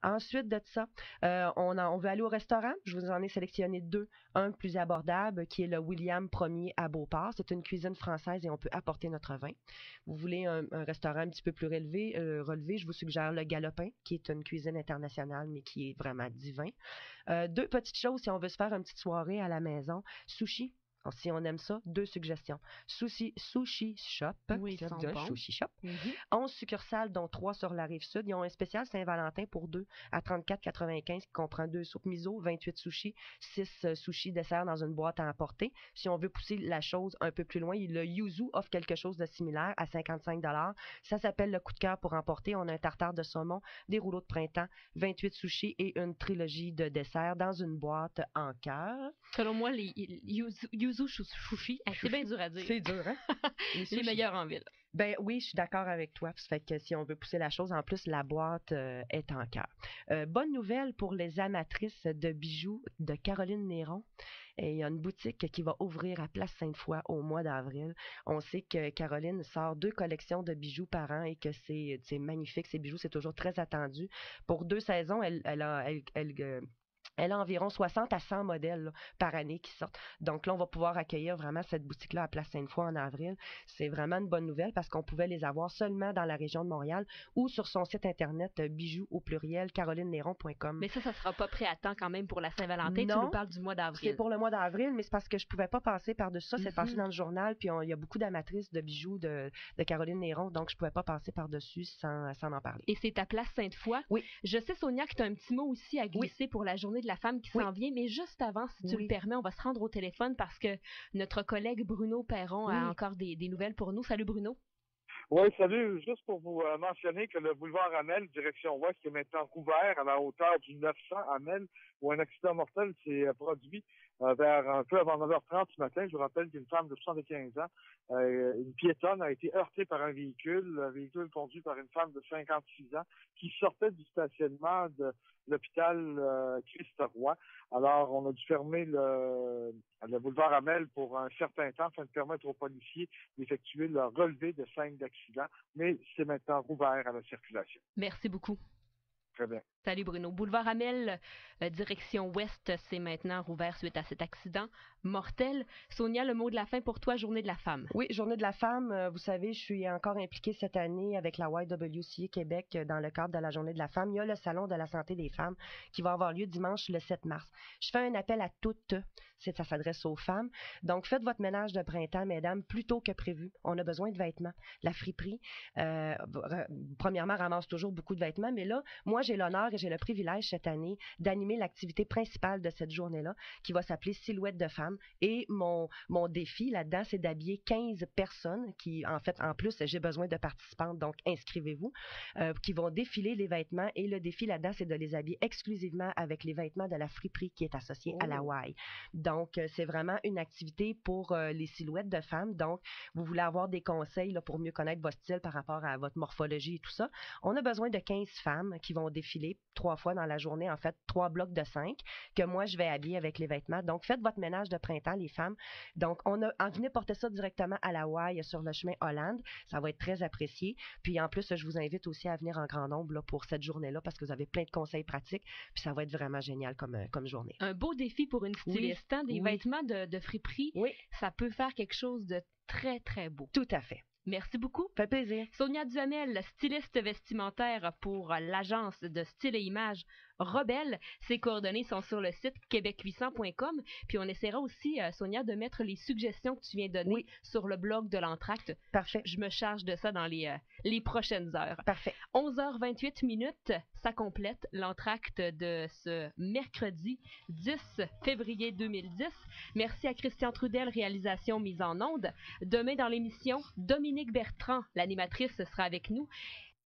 Ensuite de ça, on veut aller au restaurant. Je vous en ai sélectionné 2. Un plus abordable qui est le William Ier à Beauport. C'est une cuisine française et on peut apporter notre vin. Vous voulez un restaurant un petit peu plus relevé, je vous suggère le Galopin, qui est une cuisine internationale, mais qui est vraiment divin. 2 petites choses si on veut se faire une petite soirée à la maison. Sushi. Si on aime ça, 2 suggestions. Sushi Shop. Oui, ils sont bons. Sushi Shop. 11 succursales, dont 3 sur la Rive-Sud. Ils ont un spécial Saint-Valentin pour 2 à 34,95 qui comprend 2 soupes miso, 28 sushis, 6 sushis desserts dans une boîte à emporter. Si on veut pousser la chose un peu plus loin, le Yuzu offre quelque chose de similaire à 55 $. Ça s'appelle le coup de cœur pour emporter. On a un tartare de saumon, des rouleaux de printemps, 28 sushis et une trilogie de desserts dans une boîte en cœur. Selon moi, les Yuzu sushi, c'est bien dur à dire. C'est dur, hein? Les meilleurs en ville. Ben oui, je suis d'accord avec toi. Ça fait que si on veut pousser la chose, en plus, la boîte est en cœur. Bonne nouvelle pour les amatrices de bijoux de Caroline Néron. Et il y a une boutique qui va ouvrir à Place Sainte-Foy au mois d'avril. On sait que Caroline sort 2 collections de bijoux par an et que c'est magnifique. Ces bijoux, c'est toujours très attendu. Pour 2 saisons, elle a environ 60 à 100 modèles là, par année qui sortent. Donc là, on va pouvoir accueillir vraiment cette boutique-là à Place Sainte-Foy en avril. C'est vraiment une bonne nouvelle parce qu'on pouvait les avoir seulement dans la région de Montréal ou sur son site internet bijoux au pluriel carolinenéron.com. Mais ça sera pas prêt à temps quand même pour la Saint-Valentin. Non, tu nous parles du mois d'avril. C'est pour le mois d'avril, mais c'est parce que je pouvais pas passer par-dessus ça. C'est passé dans le journal, puis il y a beaucoup d'amatrices de bijoux de Caroline Néron, donc je pouvais pas passer par-dessus sans en parler. Et c'est à Place Sainte-Foy. Oui. Je sais, Sonia, que tu as un petit mot aussi à glisser pour la journée de la femme qui s'en vient, mais juste avant, si tu le permets, on va se rendre au téléphone parce que notre collègue Bruno Perron a encore des nouvelles pour nous. Salut Bruno. Oui, salut. Juste pour vous mentionner que le boulevard Amel, direction ouest, est maintenant couvert à la hauteur du 900 Amel, où un accident mortel s'est produit vers un peu avant 9h30 ce matin. Je vous rappelle qu'une femme de 75 ans, une piétonne, a été heurtée par un véhicule conduit par une femme de 56 ans qui sortait du stationnement de l'hôpital Christ-Roi. Alors, on a dû fermer le boulevard Amel pour un certain temps afin de permettre aux policiers d'effectuer leur relevé de scène d'accident, mais c'est maintenant rouvert à la circulation. Merci beaucoup. Très bien. Salut Bruno. Boulevard Amel, direction ouest, c'est maintenant rouvert suite à cet accident mortel. Sonia, le mot de la fin pour toi, Journée de la femme. Oui, Journée de la femme. Vous savez, je suis encore impliquée cette année avec la YWCA Québec dans le cadre de la Journée de la femme. Il y a le Salon de la santé des femmes qui va avoir lieu dimanche le 7 mars. Je fais un appel à toutes. Ça s'adresse aux femmes. Donc, faites votre ménage de printemps, mesdames, plus tôt que prévu. On a besoin de vêtements. La friperie, premièrement, ramasse toujours beaucoup de vêtements, mais là, moi, j'ai l'honneur et j'ai le privilège cette année d'animer l'activité principale de cette journée-là qui va s'appeler Silhouette de femme. Et mon défi là-dedans, c'est d'habiller 15 personnes qui, en fait, en plus, j'ai besoin de participantes, donc inscrivez-vous, qui vont défiler les vêtements. Et le défi là-dedans, c'est de les habiller exclusivement avec les vêtements de la friperie qui est associée à la Y. Donc, c'est vraiment une activité pour les silhouettes de femmes. Donc, vous voulez avoir des conseils là, pour mieux connaître votre style par rapport à votre morphologie et tout ça. On a besoin de 15 femmes qui vont défiler 3 fois dans la journée, en fait, 3 blocs de 5 que moi, je vais habiller avec les vêtements. Donc, faites votre ménage de printemps, les femmes. Donc, venez porter ça directement à la Y sur le chemin Hollande. Ça va être très apprécié. Puis, en plus, je vous invite aussi à venir en grand nombre là, pour cette journée-là parce que vous avez plein de conseils pratiques. Puis, ça va être vraiment génial comme journée. Un beau défi pour une styliste. Des vêtements de friperie, ça peut faire quelque chose de très, très beau. Tout à fait. Merci beaucoup. Ça fait plaisir. Sonia Duhamel, styliste vestimentaire pour l'agence de style et image Rebelle. Ses coordonnées sont sur le site québec800.com. Puis on essaiera aussi, Sonia, de mettre les suggestions que tu viens de donner sur le blog de l'Entracte. Parfait. Je me charge de ça dans les prochaines heures. Parfait. 11h28 minutes, ça complète l'Entracte de ce mercredi 10 février 2010. Merci à Christian Trudel, réalisation mise en onde. Demain dans l'émission, Dominique Bertrand, l'animatrice, sera avec nous.